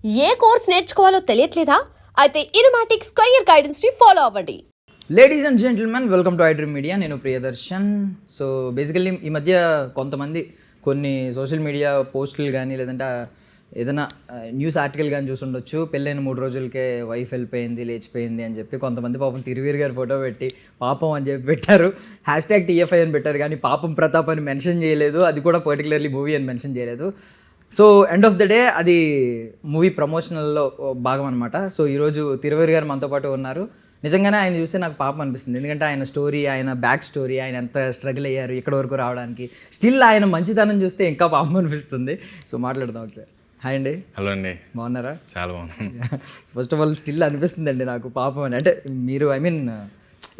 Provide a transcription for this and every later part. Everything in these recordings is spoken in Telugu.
ఏ కోర్స్ నేర్చుకోవాలో తెలియట్లేదా? అయితే ఇనుమాటిక్స్ కెరియర్ గైడెన్స్ ని ఫాలో అవ్వండి. Ladies and gentlemen, welcome to iDream media. నేను ప్రియదర్శన్. సో బేసికల్లీ ఈ మధ్య కొంతమంది కొన్ని సోషల్ మీడియా పోస్టులు కానీ లేదంటే ఏదైనా న్యూస్ ఆర్టికల్ కానీ చూసుండొచ్చు, పెళ్ళైన 3 రోజులకే వైఫ్ వెళ్ళిపోయింది, లేచిపోయింది అని చెప్పి కొంతమంది పాపం తిరువీర్ గారి ఫోటో పెట్టి పాపం అని చెప్పి పెట్టారు. #TFI అని పెట్టారు, కానీ పాపం ప్రతాప్ అని మెన్షన్ చేయలేదు. అది కూడా పర్టికులర్లీ మూవీ అని మెన్షన్ చేయలేదు. So end of the day అది మూవీ ప్రమోషనల్లో భాగం అనమాట. సో ఈరోజు తిరువీర్ గారు మనతో పాటు ఉన్నారు. నిజంగానే ఆయన చూస్తే నాకు పాపం అనిపిస్తుంది, ఎందుకంటే ఆయన స్టోరీ, ఆయన బ్యాక్ స్టోరీ, ఆయన ఎంత స్ట్రగుల్ అయ్యారు ఇక్కడ వరకు రావడానికి, స్టిల్ ఆయన మంచితనం చూస్తే ఇంకా పాపం అనిపిస్తుంది. సో మాట్లాడదాం ఒకసారి. హాయ్ అండి. హలో అండి. బాగున్నారా? చాలా బాగున్నాను. ఫస్ట్ ఆఫ్ ఆల్ స్టిల్ అనిపిస్తుంది అండి నాకు పాపం అని. అంటే మీరు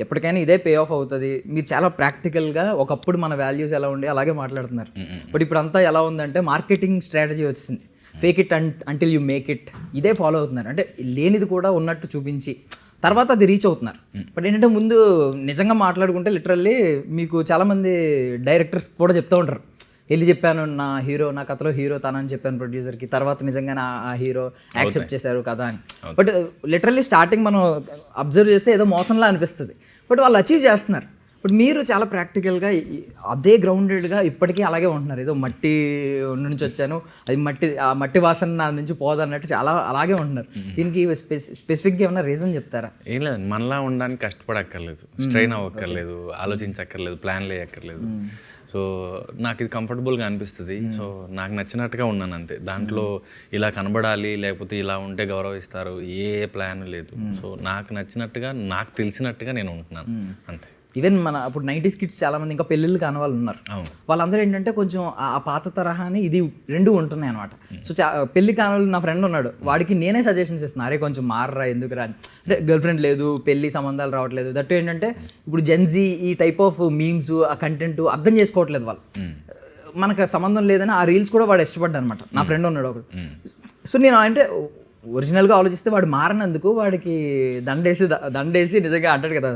ఎప్పటికైనా ఇదే పే ఆఫ్ అవుతుంది. మీరు చాలా ప్రాక్టికల్గా ఒకప్పుడు మన వాల్యూస్ ఎలా ఉండే అలాగే మాట్లాడుతున్నారు. బట్ ఇప్పుడు అంతా ఎలా ఉందంటే మార్కెటింగ్ స్ట్రాటజీ వచ్చింది. Fake it until you make it, ఇదే ఫాలో అవుతున్నారు. అంటే లేనిది కూడా ఉన్నట్టు చూపించి తర్వాత అది రీచ్ అవుతున్నారు. బట్ ఏంటంటే ముందు నిజంగా మాట్లాడుకుంటే లిటరల్లీ మీకు చాలామంది డైరెక్టర్స్ కూడా చెప్తూ ఉంటారు, వెళ్ళి చెప్పాను నా కథలో హీరో తనని చెప్పాను ప్రొడ్యూసర్కి, తర్వాత నిజంగానే ఆ హీరో యాక్సెప్ట్ చేశారు కదా అని. బట్ లిటరల్లీ స్టార్టింగ్ మనం అబ్జర్వ్ చేస్తే ఏదో మోసంలా అనిపిస్తుంది, బట్ వాళ్ళు అచీవ్ చేస్తున్నారు. బట్ మీరు చాలా ప్రాక్టికల్గా అదే గ్రౌండెడ్గా ఇప్పటికీ అలాగే ఉంటున్నారు. ఏదో మట్టి నుంచి వచ్చాను, అది ఆ మట్టి వాసన నా నుంచి పోదన్నట్టు చాలా అలాగే ఉంటున్నారు. దీనికి స్పెసిఫిక్గా ఏమన్నా రీజన్ చెప్తారా? ఏం లేదు, మనలా ఉండడానికి కష్టపడక్కర్లేదు, స్ట్రెయిన్ అవ్వక్కర్లేదు, ఆలోచించక్కర్లేదు, ప్లాన్లు వేయక్కర్లేదు. సో నాకు ఇది కంఫర్టబుల్గా అనిపిస్తుంది. సో నాకు నచ్చినట్టుగా ఉన్నాను అంతే. దాంట్లో ఇలా కనబడాలి లేకపోతే ఇలా ఉంటే గౌరవిస్తారు ఏ ప్లాన్ లేదు. సో నాకు నచ్చినట్టుగా, నాకు తెలిసినట్టుగా నేను ఉంటున్నాను అంతే. ఈవెన్ మన అప్పుడు 90s కిడ్స్ చాలామంది ఇంకా పెళ్ళిళ్ళు కాని వాళ్ళు ఉన్నారు. వాళ్ళందరూ ఏంటంటే కొంచెం ఆ పాత తరహాని ఇది రెండు ఉంటున్నాయి అనమాట. సో పెళ్లి కాని వాళ్ళు, నా ఫ్రెండ్ ఉన్నాడు, వాడికి నేనే సజెషన్స్ ఇస్తున్నాను, అరే కొంచెం మారరా, ఎందుకు రా అంటే గర్ల్ ఫ్రెండ్ లేదు, పెళ్లి సంబంధాలు రావట్లేదు. దట్టు ఏంటంటే ఇప్పుడు జెన్జీ ఈ టైప్ ఆఫ్ మీమ్స్, ఆ కంటెంట్ అర్థం చేసుకోవట్లేదు వాళ్ళు. మనకు సంబంధం లేదని ఆ రీల్స్ కూడా వాడు ఇష్టపడ్డా అనమాట. నా ఫ్రెండ్ ఉన్నాడు ఒకడు. సో నేను అంటే ఒరిజినల్గా ఆలోచిస్తే వాడు మారనందుకు వాడికి దండేసి నిజంగా అంటాడు కదా,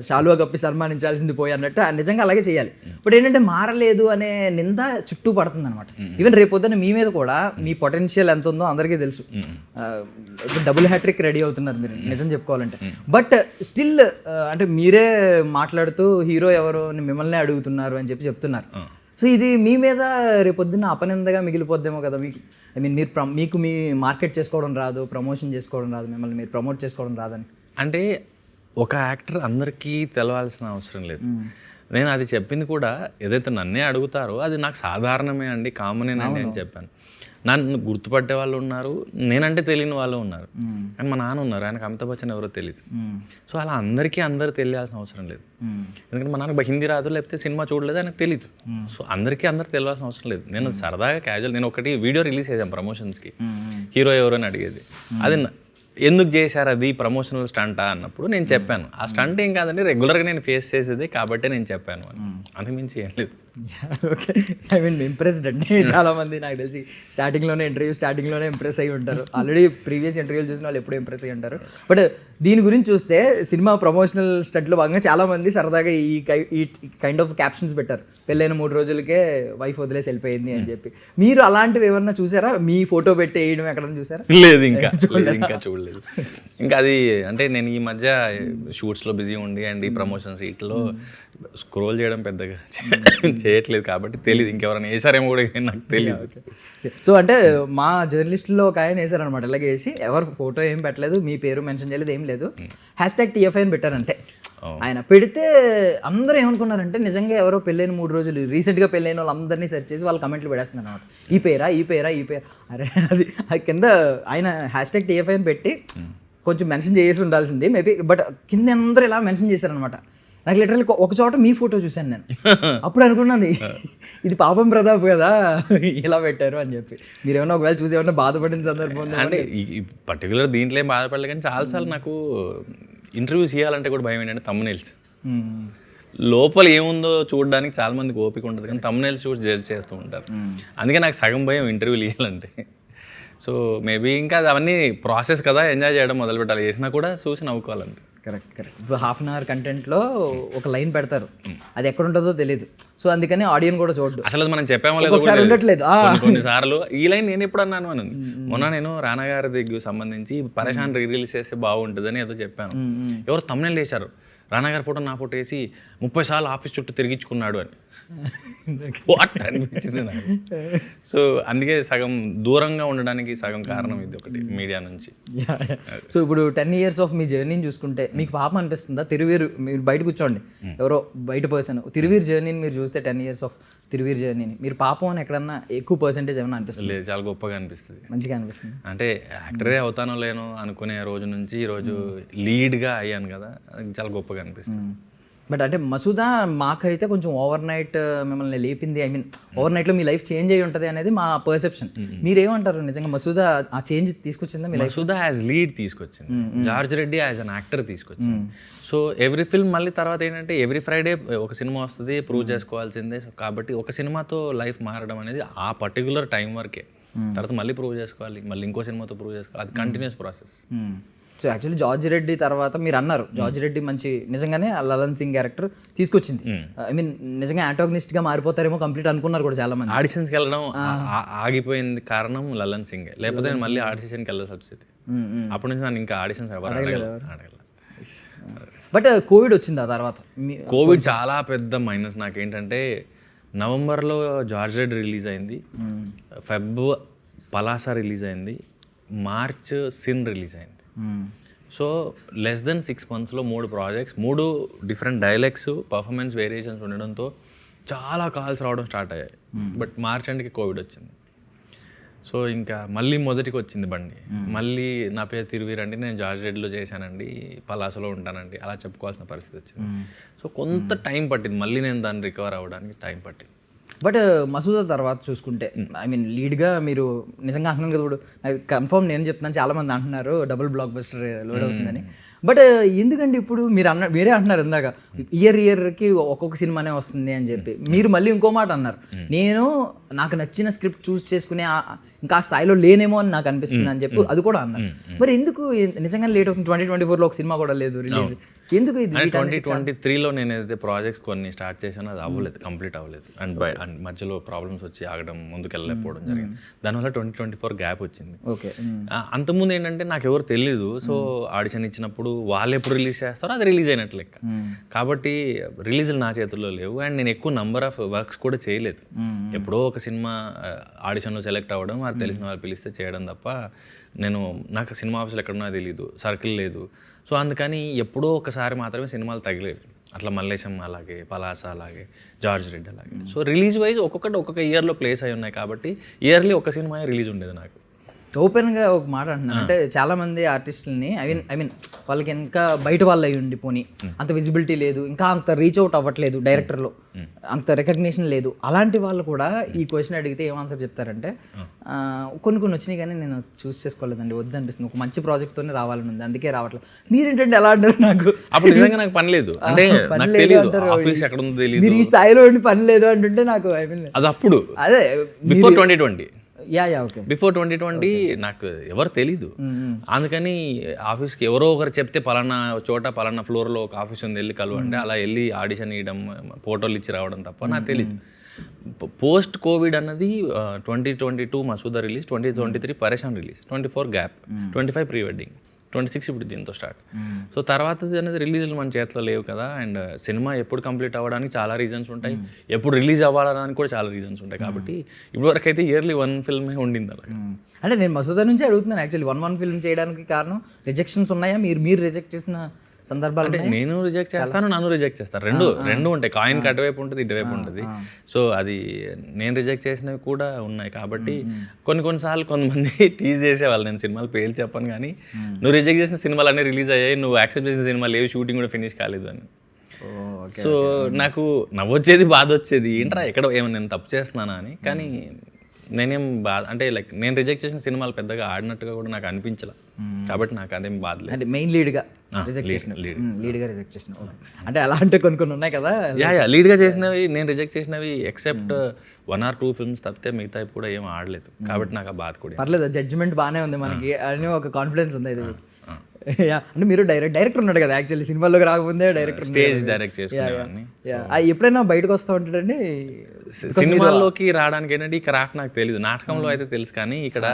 శాలువా కప్పి సన్మానించాల్సింది పోయి అన్నట్టు నిజంగా అలాగే చేయాలి. బట్ ఏంటంటే మారలేదు అనే నింద చుట్టూ పడుతుంది అనమాట. ఈవెన్ రేపొద్దున మీ మీద కూడా మీ పొటెన్షియల్ ఎంత ఉందో అందరికీ తెలుసు. డబుల్ హ్యాట్రిక్ రెడీ అవుతున్నారు మీరు నిజం చెప్పుకోవాలంటే. బట్ స్టిల్ అంటే మీరే మాట్లాడుతూ హీరో ఎవరు అని మిమ్మల్ని అడుగుతున్నారు అని చెప్తున్నారు. సో ఇది మీ మీద రేపొద్దున్న అపనిందగా మిగిలిపోద్దేమో కదా మీకు. మీకు మీ మార్కెట్ చేసుకోవడం రాదు, ప్రమోషన్ చేసుకోవడం రాదు, మిమ్మల్ని మీరు ప్రమోట్ చేసుకోవడం రాదని. అంటే ఒక యాక్టర్ అందరికీ తెలవాల్సిన అవసరం లేదు. నేను అది చెప్పింది కూడా ఏదైతే నన్నే అడుగుతారో అది నాకు సాధారణమే అండి, కామనేనండి అని చెప్పాను. నన్ను గుర్తుపట్టే వాళ్ళు ఉన్నారు, నేనంటే తెలియని వాళ్ళు ఉన్నారు. కానీ మా నాన్న ఉన్నారు, ఆయనకు అమితాబ్ బచ్చన్ ఎవరో తెలియదు. సో అలా అందరూ తెలియాల్సిన అవసరం లేదు. ఎందుకంటే మా నాన్నకు హిందీ రాదు, లేకపోతే సినిమా చూడలేదు, ఆయనకు తెలీదు. సో అందరూ తెలియాల్సిన అవసరం లేదు. నేను సరదాగా క్యాజువల్, నేను ఒకటి వీడియో రిలీజ్ చేశాను ప్రమోషన్స్కి, హీరో ఎవరు అని అడిగేది. అది ఎందుకు చేశారు అది ప్రమోషనల్ స్టంటా అన్నప్పుడు నేను చెప్పాను, ఆ స్టంట్ ఏం కాదండి, రెగ్యులర్గా నేను ఫేస్ చేసేది కాబట్టి నేను చెప్పాను అని. అంతకుమించి ఏం లేదు. ఓకే, ఇంప్రెస్డ్ అండి. చాలామంది నాకు తెలిసి స్టార్టింగ్లోనే ఇంప్రెస్ అయ్యి ఉంటారు. ఆల్రెడీ ప్రీవియస్ ఇంటర్వ్యూలు చూసిన వాళ్ళు ఎప్పుడూ ఇంప్రెస్ అయ్యి ఉంటారు. బట్ దీని గురించి చూస్తే సినిమా ప్రమోషనల్ స్టంట్లో భాగంగా చాలామంది సరదాగా ఈ కైండ్ ఆఫ్ క్యాప్షన్స్ పెట్టారు, పెళ్ళైన 3 రోజులకే వైఫ్ వదిలేసి వెళ్ళిపోయింది అని చెప్పి. మీరు అలాంటివి ఏమన్నా చూసారా? మీ ఫోటో పెట్టి వేయడం ఎక్కడన్నా చూసారా? లేదు, ఇంకా చూడలేదు. ఇంకా అది అంటే నేను ఈ మధ్య షూట్స్లో బిజీ ఉండి అండ్ ఈ ప్రమోషన్స్ వీటిలో స్క్రోల్ చేయడం పెద్దగా చేయట్లేదు కాబట్టి తెలియదు. ఇంకెవరైనా వేసారేమో కూడా నాకు తెలియదు. సో అంటే మా జర్నలిస్టులో ఒక ఆయన వేసారనమాట, ఇలాగే వేసి ఎవరు ఫోటో ఏం పెట్టలేదు, మీ పేరు మెన్షన్ చేయలేదు, ఏం లేదు, #TFI అని పెట్టారు అంతే. ఆయన పెడితే అందరూ ఏమనుకున్నారంటే నిజంగా ఎవరో పెళ్ళైన 3 రోజులు రీసెంట్గా పెళ్ళైన వాళ్ళు అందరినీ సెర్చ్ చేసి వాళ్ళు కమెంట్లు పెడేస్తున్నారు అనమాట, ఈ పేరా. అరే అది కింద ఆయన #TFI అని పెట్టి కొంచెం మెన్షన్ చేసి ఉండాల్సింది మేబీ, బట్ కింద అందరూ ఇలా మెన్షన్ చేశారనమాట. నాకు లిటరల్లీ ఒక చోట మీ ఫోటో చూశాను నేను, అప్పుడు అనుకున్నాను ఇది పాపం ప్రతాప్ కదా ఇలా పెట్టారు అని చెప్పి. మీరు ఏమన్నా ఒకవేళ చూసి ఏమన్నా బాధపడిన సందర్భం అంటే ఈ పర్టికులర్ దీంట్లో ఏం బాధపడలేదు, కానీ చాలాసార్లు నాకు ఇంటర్వ్యూ చేయాలంటే కూడా భయం ఏంటంటే తమ్మునైల్స్. లోపల ఏముందో చూడడానికి చాలా మందికి ఓపిక ఉంటుంది, కానీ తమ్మునైల్స్ చూసి జడ్జ్ చేస్తూ ఉంటారు. అందుకే నాకు సగం భయం ఇంటర్వ్యూలు ఇవ్వాలంటే. సో మేబీ ఇంకా అవన్నీ ప్రాసెస్ కదా, ఎంజాయ్ చేయడం మొదలు పెట్టాలి, చేసినా కూడా చూసి నవ్వుకోవాలంటే. కరెక్ట్ ఇప్పుడు హాఫ్ అన్ అవర్ కంటెంట్లో ఒక లైన్ పెడతారు, అది ఎక్కడ ఉంటుందో తెలియదు. సో అందుకని ఆడియన్ కూడా చూడడు. అసలు అది మనం చెప్పామో లేదో ఒకసారి ఉండట్లేదు. కొన్నిసార్లు ఈ లైన్ నేను ఎప్పుడు అన్నాను అని. మొన్న నేను రానా గారి దగ్గర సంబంధించి పరేషాన్ రిలీజ్ చేస్తే బాగుంటుందని ఏదో చెప్పాను. ఎవరు తమ్ముళ్ళు వేశారు, రానా గారి ఫోటో నా ఫోటో వేసి 30 సార్లు ఆఫీస్ చుట్టూ తిరిగించుకున్నాడు అని. వాట్ అనిపించింది నాకు. సో అందుకే సగం దూరంగా ఉండడానికి సగం కారణం ఇది ఒకటి మీడియా నుంచి. సో ఇప్పుడు 10 years ఆఫ్ మీ జర్నీని చూసుకుంటే మీకు పాపం అనిపిస్తుందా? తిరువీరు మీరు బయట కూర్చోండి, ఎవరో బయట పర్సన్ తిరువీరు జర్నీని మీరు చూస్తే 10 years ఆఫ్ తిరువీరు జర్నీని మీరు పాపం అని ఎక్కడన్నా ఎక్కువ పర్సెంటేజ్ ఏమైనా అనిపిస్తుంది? లేదు, చాలా గొప్పగా అనిపిస్తుంది, మంచిగా అనిపిస్తుంది. అంటే యాక్టరే అవుతానో లేనో అనుకునే రోజు నుంచి ఈరోజు లీడ్గా అయ్యాను కదా, అది చాలా గొప్పగా అనిపిస్తుంది. బట్ అంటే మసూదా మాకైతే కొంచెం ఓవర్ నైట్ మిమ్మల్ని లేపింది, ఐ మీన్ ఓవర్ నైట్లో మీ లైఫ్ చేంజ్ అయ్యి ఉంటుంది అనేది మా పర్సెప్షన్. మీరేమంటారు? నిజంగా మసూదా ఆ చేంజ్ తీసుకొచ్చిందా మీ లైఫ్? మసూదా యాజ్ లీడ్ తీసుకొచ్చింది, George Reddy as an actor తీసుకొచ్చింది. సో ఎవ్రీ ఫిల్మ్ మళ్ళీ తర్వాత ఏంటంటే ఎవ్రీ ఫ్రైడే ఒక సినిమా వస్తుంది, ప్రూవ్ చేసుకోవాల్సిందే. సో కాబట్టి ఒక సినిమాతో లైఫ్ మారడం అనేది ఆ పర్టికులర్ టైం వరకే, తర్వాత మళ్ళీ ప్రూవ్ చేసుకోవాలి, మళ్ళీ ఇంకో సినిమాతో ప్రూవ్ చేసుకోవాలి, అది continuous process. So actually George Reddy తర్వాత మీరు అన్నారు జార్జ్ రెడ్డి మంచి నిజంగానే లలన్ సింగ్ క్యారెక్టర్ తీసుకొచ్చింది. ఐ మీన్ నిజంగా యాంటాగనిస్ట్గా మారిపోతారేమో కంప్లీట్ అనుకున్నారు కూడా చాలా మంది. ఆడిషన్స్కి వెళ్ళడం ఆగిపోయింది కారణం లలన్ సింగే, లేకపోతే నేను మళ్ళీ ఆడిషన్కి వెళ్ళాల్సి వచ్చింది. అప్పటి నుంచి నన్ను ఇంకా ఆడిషన్స్ అడగల. బట్ కోవిడ్ వచ్చింది ఆ తర్వాత. కోవిడ్ చాలా పెద్ద మైనస్ నాకేంటంటే, నవంబర్లో జార్జ్ రెడ్డి రిలీజ్ అయింది, ఫెబ్ పలాసా రిలీజ్ అయింది, మార్చ్ సిన్ రిలీజ్ అయింది. So less than 6 monthsలో 3 projects, 3 different dialogues, performance variations ఉండడంతో చాలా కాల్స్ రావడం స్టార్ట్ అయ్యాయి. బట్ మార్చ్ ఎండ్కి కోవిడ్ వచ్చింది. సో ఇంకా మళ్ళీ మొదటికి వచ్చింది బండి. మళ్ళీ నా పేరు తిరువీరండి, నేను జార్జ్ రెడ్డిలో చేశానండి, పలాసలో ఉంటానండి, అలా చెప్పుకోవాల్సిన పరిస్థితి వచ్చింది. సో కొంత టైం పట్టింది, మళ్ళీ నేను దాన్ని రికవర్ అవ్వడానికి టైం పట్టింది. బట్ మసూదా తర్వాత చూసుకుంటే ఐ మీన్ లీడ్గా మీరు నిజంగా అంటున్నాను కదా, ఇప్పుడు కన్ఫర్మ్ నేను చెప్తున్నాను, చాలామంది అంటున్నారు డబుల్ బ్లాక్ బస్టర్ లోడ్ అవుతుందని. బట్ ఎందుకంటే ఇప్పుడు మీరే అంటున్నారు ఇందాక ఇయర్కి ఒక్కొక్క సినిమానే వస్తుంది అని చెప్పి, మీరు మళ్ళీ ఇంకో మాట అన్నారు, నేను నాకు నచ్చిన స్క్రిప్ట్ చూస్ చేసుకునే ఇంకా ఆ స్థాయిలో లేనేమో అని నాకు అనిపిస్తుంది అని చెప్పి అది కూడా అన్నారు. మరి ఎందుకు నిజంగా లేట్ అవుతుంది? 2024లో ఒక సినిమా కూడా లేదు రిలీజ్, ఎందుకు ఇది? 2023లో నేను ఏదైతే ప్రాజెక్ట్స్ కొన్ని స్టార్ట్ చేశానో అది అవ్వలేదు, కంప్లీట్ అవ్వలేదు. అండ్ మధ్యలో ప్రాబ్లమ్స్ వచ్చి ఆగడం, ముందుకు వెళ్ళలేకపోవడం జరిగింది. దానివల్ల 2024 గ్యాప్ వచ్చింది. ఓకే. అంతకుముందు ఏంటంటే నాకు ఎవరు తెలీదు. సో ఆడిషన్ ఇచ్చినప్పుడు వాళ్ళు ఎప్పుడు రిలీజ్ చేస్తారో అది రిలీజ్ అయినట్లు లెక్క. కాబట్టి రిలీజులు నా చేతుల్లో లేవు, అండ్ నేను ఎక్కువ నంబర్ ఆఫ్ వర్క్స్ కూడా చేయలేదు. ఎప్పుడో ఒక సినిమా ఆడిషన్లో సెలెక్ట్ అవ్వడం, అది తెలిసిన వాళ్ళు పిలిస్తే చేయడం తప్ప నాకు సినిమా ఆఫీసులు ఎక్కడున్నా తెలియదు, సర్కిల్ లేదు. సో అందుకని ఎప్పుడో ఒకసారి మాత్రమే సినిమాలు తగిలేవి. అట్లా మల్లేశం అలాగే, పలాస అలాగే, జార్జ్ రెడ్డి అలాగే. సో రిలీజ్ వైజ్ ఒక్కొక్క ఇయర్లో ప్లేస్ అయి ఉన్నాయి కాబట్టి ఇయర్లీ ఒక సినిమా రిలీజ్ ఉండేది నాకు. ఓపెన్గా ఒక మాట అంటున్నాను, అంటే చాలామంది ఆర్టిస్టులని ఐ మీన్ వాళ్ళకి ఇంకా బయట వాళ్ళు అయ్యి ఉండిపోని అంత విజిబిలిటీ లేదు, ఇంకా అంత రీచ్ అవుట్ అవ్వట్లేదు, డైరెక్టర్లో అంత రికగ్నిషన్ లేదు, అలాంటి వాళ్ళు కూడా ఈ క్వశ్చన్ అడిగితే ఏం ఆన్సర్ చెప్తారంటే కొన్ని వచ్చినాయి కానీ నేను చూస్ చేసుకోలేదండి, వద్దనిపిస్తుంది, ఒక మంచి ప్రాజెక్ట్తోనే రావాలని ఉంది, అందుకే రావట్లేదు. మీరేంటంటే ఎలా అంటారు? నాకు అప్పుడు నిజంగా నాకు పని లేదు, అంటే మీరు ఈ స్థాయిలో ఉండి పని లేదు అంటుంటే నాకు ఐ మీన్ అది అప్పుడు అదే బిఫోర్ 2020. ఓకే. బిఫోర్ 2020 నాకు ఎవరు తెలీదు. అందుకని ఆఫీస్కి ఎవరో ఒకరు చెప్తే పలానా చోట పలానా ఫ్లోర్లో ఒక ఆఫీస్ ఉంది, వెళ్ళి కలవండి, అలా వెళ్ళి ఆడిషన్ ఇవ్వడం, ఫోటోలు ఇచ్చి రావడం తప్ప నాకు తెలీదు. పోస్ట్ కోవిడ్ అన్నది 2022 మసూదా రిలీజ్, 2023 పరేషాన్ రిలీజ్, 24 గ్యాప్, 25 ప్రీ వెడ్డింగ్, 26 ఇప్పుడు దీంతో స్టార్ట్. సో తర్వాత అనేది రిలీజ్లు మన చేతిలో లేవు కదా, అండ్ సినిమా ఎప్పుడు కంప్లీట్ అవ్వడానికి చాలా రీజన్స్ ఉంటాయి, ఎప్పుడు రిలీజ్ అవ్వాలని కూడా చాలా రీజన్స్ ఉంటాయి. కాబట్టి ఇప్పటివరకు అయితే ఇయర్లీ 1 ఫిల్మే ఉండింది అలా. అంటే నేను మసూదా నుంచి అడుగుతున్నాను యాక్చువల్లీ, 1 ఫిల్మ్ చేయడానికి కారణం రిజెక్షన్స్ ఉన్నాయా? మీరు రిజెక్ట్ చేసిన సందర్భాలు? అంటే నేను రిజెక్ట్ చేస్తాను, నన్ను రిజెక్ట్ చేస్తాను, రెండు ఉంటాయి. కాయిన్కి అటువైపు ఉంటుంది, ఇటువైపు ఉంటుంది. సో అది నేను రిజెక్ట్ చేసినవి కూడా ఉన్నాయి. కాబట్టి కొన్నిసార్లు కొంతమంది టీజ్ చేసేవాళ్ళు, నేను సినిమాలు పేర్లు చెప్పను కానీ, నువ్వు రిజెక్ట్ చేసిన సినిమాలు అన్నీ రిలీజ్ అయ్యాయి, నువ్వు యాక్సెప్ట్ చేసిన సినిమాలు ఏవి షూటింగ్ కూడా ఫినిష్ కాలేదు అని. సో నాకు నవ్వొచ్చేది, బాధ వచ్చేది, ఏంట్రా ఎక్కడ ఏమైనా నేను తప్పు చేస్తున్నానా అని. కానీ నేనేం బాధ అంటే లైక్ నేను రిజెక్ట్ చేసిన సినిమాలు పెద్దగా ఆడినట్టుగా కూడా నాకు అనిపించలే, కాబట్టి నాకు అదేం బాధ లేదు. అంటే మెయిన్ లీడ్గా రిజెక్ట్ చేసిన అంటే అలా అంటే కొన్ని ఉన్నాయి కదా. లీడ్గా చేసినవి, నేను రిజెక్ట్ చేసినవి ఎక్సెప్ట్ 1 or 2 ఫిల్మ్స్ తప్పితే మిగతా కూడా ఏం ఆడలేదు, కాబట్టి నాకు ఆ బాధ కూడా పర్లేదు. జడ్జిమెంట్ బాగానే ఉంది మనకి అని ఒక కాన్ఫిడెన్స్ ఉంది. ఇది అంటే మీరు డైరెక్టర్ ఉన్నాడు కదా యాక్చువల్లీ సినిమాలోకి రాకముందే డైరెక్టర్ స్టేజ్ డైరెక్ట్ చేసుకునేవాడిని. ఎప్పుడైనా బయటకు వస్తూ ఉంటాడండి సినిమాల్లోకి రావడానికి ఏంటంటే ఈ క్రాఫ్ట్ నాకు తెలియదు. నాటకంలో అయితే తెలుసు, కానీ ఇక్కడ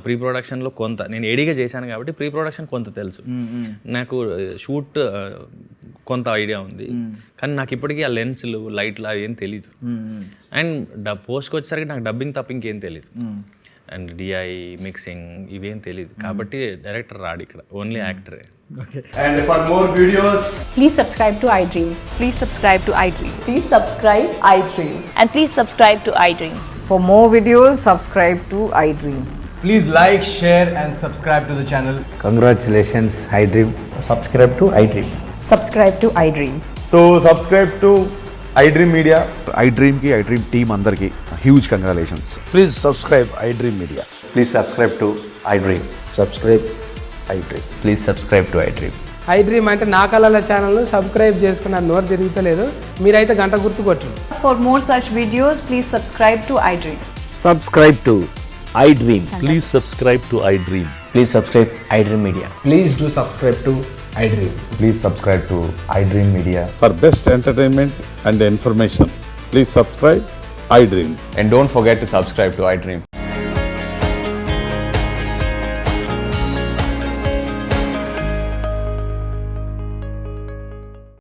ప్రీ ప్రొడక్షన్లో కొంత నేను ఏడీగా చేశాను కాబట్టి ప్రీ ప్రొడక్షన్ కొంత తెలుసు. నాకు షూట్ కొంత ఐడియా ఉంది, కానీ నాకు ఇప్పటికీ ఆ లెన్స్లు లైట్లు అవి ఏం తెలీదు. అండ్ పోస్ట్కి వచ్చేసరికి నాకు డబ్బింగ్ తప్ప ఇంకేం తెలీదు. అండ్ డిఐ మిక్సింగ్ ఇవేం తెలియదు, కాబట్టి డైరెక్టర్ రాడు ఇక్కడ, only యాక్టరే. And for more videos, Please subscribe to iDream. Please subscribe to iDream. Please subscribe iDream. And please subscribe to iDream. For more videos, subscribe to iDream. please like, share and subscribe to the channel. Congratulations, iDream. Subscribe to iDream. Subscribe to iDream. So subscribe to iDream Media. iDream ki iDream team andarki huge congratulations. Please subscribe iDream Media. Please subscribe to iDream. Subscribe iDream. Please subscribe to iDream. iDream అంటే నా కళల ఛానల్ సబ్స్క్రైబ్ చేసుకున్న నోరు తిరుగుతలేదు, మీరైతే గంట గుర్తు కొట్టండి. For more such videos, please subscribe to iDream. Subscribe to iDream. Please subscribe to iDream. Please subscribe iDream Media. Please do subscribe to iDream. Please subscribe to iDream Media. For best entertainment and information, please subscribe iDream. And don't forget to subscribe to iDream.